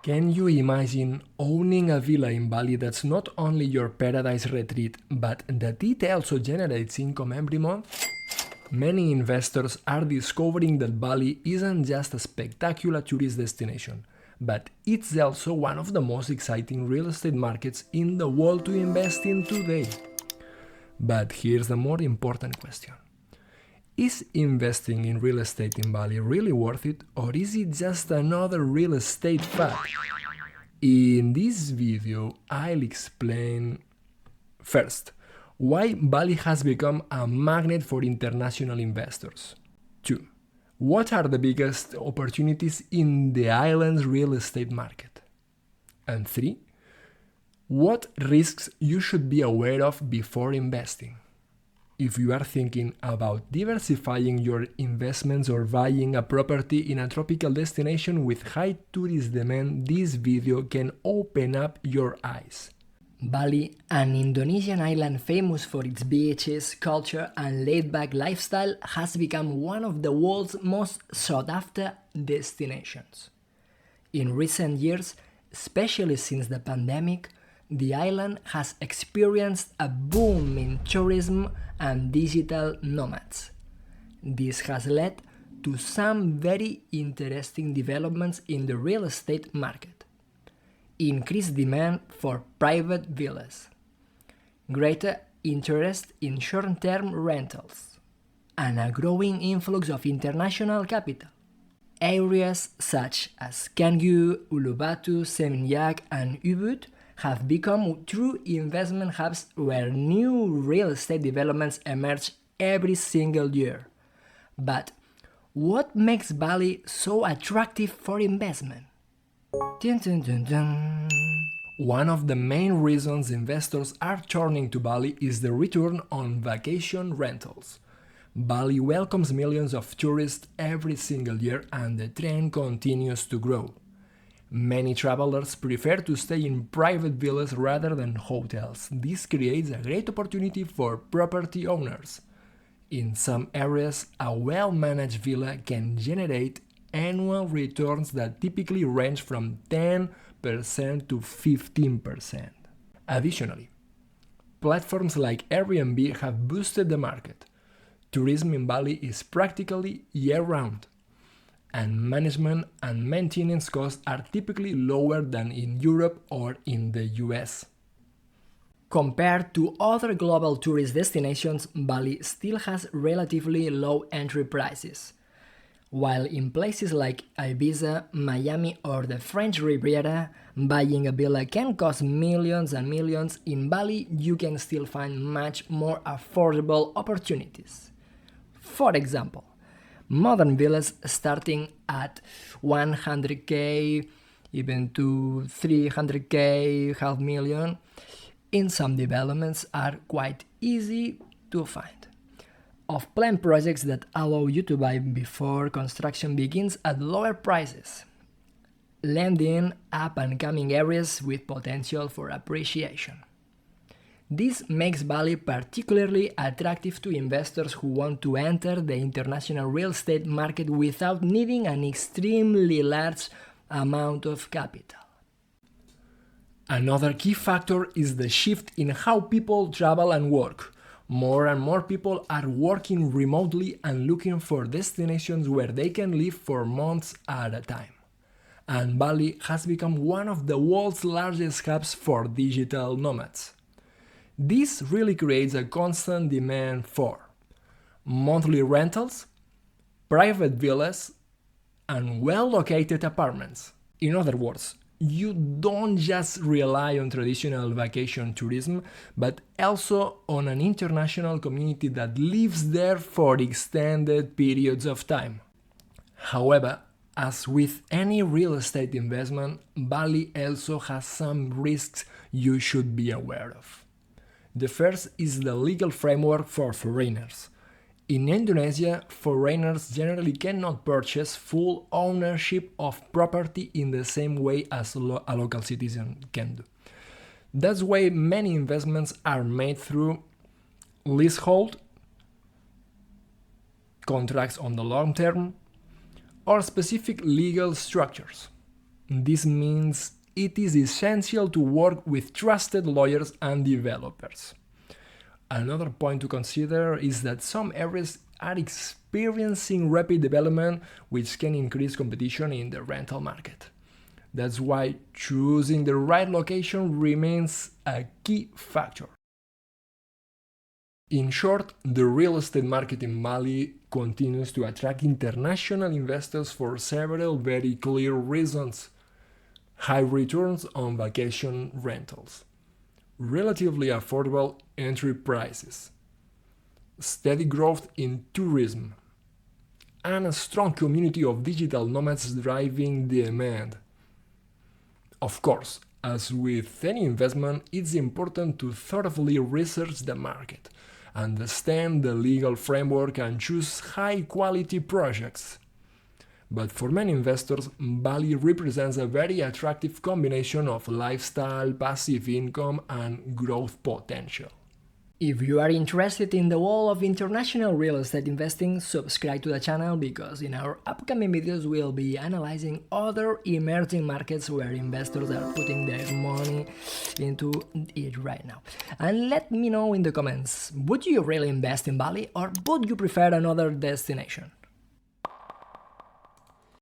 Can you imagine owning a villa in Bali that's not only your paradise retreat, but that it also generates income every month? Many investors are discovering that Bali isn't just a spectacular tourist destination, but it's also one of the most exciting real estate markets in the world to invest in today. But here's the more important question. Is investing in real estate in Bali really worth it, or is it just another real estate fad? In this video, I'll explain first why Bali has become a magnet for international investors. 2. What are the biggest opportunities in the island's real estate market? And 3. What risks you should be aware of before investing. If you are thinking about diversifying your investments or buying a property in a tropical destination with high tourist demand, this video can open up your eyes. Bali, an Indonesian island famous for its beaches, culture, and laid-back lifestyle, has become one of the world's most sought-after destinations. In recent years, especially since the pandemic, the island has experienced a boom in tourism and digital nomads. This has led to some very interesting developments in the real estate market. Increased demand for private villas, greater interest in short-term rentals, and a growing influx of international capital. Areas such as Canggu, Uluwatu, Seminyak, and Ubud have become true investment hubs where new real estate developments emerge every single year. But what makes Bali so attractive for investment? Dun, dun, dun, dun. One of the main reasons investors are turning to Bali is the return on vacation rentals. Bali welcomes millions of tourists every single year, and the trend continues to grow. Many travelers prefer to stay in private villas rather than hotels. This creates a great opportunity for property owners. In some areas, a well-managed villa can generate annual returns that typically range from 10% to 15%. Additionally, platforms like Airbnb have boosted the market. Tourism in Bali is practically year-round, and management and maintenance costs are typically lower than in Europe or in the US. Compared to other global tourist destinations, Bali still has relatively low entry prices. While in places like Ibiza, Miami, or the French Riviera, buying a villa can cost millions and millions, in Bali you can still find much more affordable opportunities. For example, modern villas starting at 100k, even to 300k, half million, in some developments are quite easy to find. Off-plan projects that allow you to buy before construction begins at lower prices, landing up-and-coming areas with potential for appreciation. This makes Bali particularly attractive to investors who want to enter the international real estate market without needing an extremely large amount of capital. Another key factor is the shift in how people travel and work. More and more people are working remotely and looking for destinations where they can live for months at a time. And Bali has become one of the world's largest hubs for digital nomads. This really creates a constant demand for monthly rentals, private villas, and well-located apartments. In other words, you don't just rely on traditional vacation tourism, but also on an international community that lives there for extended periods of time. However, as with any real estate investment, Bali also has some risks you should be aware of. The first is the legal framework for foreigners. In Indonesia, foreigners generally cannot purchase full ownership of property in the same way as a local citizen can do. That's why many investments are made through leasehold, contracts on the long term, or specific legal structures. This means it is essential to work with trusted lawyers and developers. Another point to consider is that some areas are experiencing rapid development, which can increase competition in the rental market. That's why choosing the right location remains a key factor. In short, the real estate market in Bali continues to attract international investors for several very clear reasons. High returns on vacation rentals, relatively affordable entry prices, steady growth in tourism, and a strong community of digital nomads driving demand. Of course, as with any investment, it's important to thoroughly research the market, understand the legal framework, and choose high-quality projects. But for many investors, Bali represents a very attractive combination of lifestyle, passive income, and growth potential. If you are interested in the world of international real estate investing, subscribe to the channel because in our upcoming videos we'll be analyzing other emerging markets where investors are putting their money into it right now. And let me know in the comments, would you really invest in Bali or would you prefer another destination?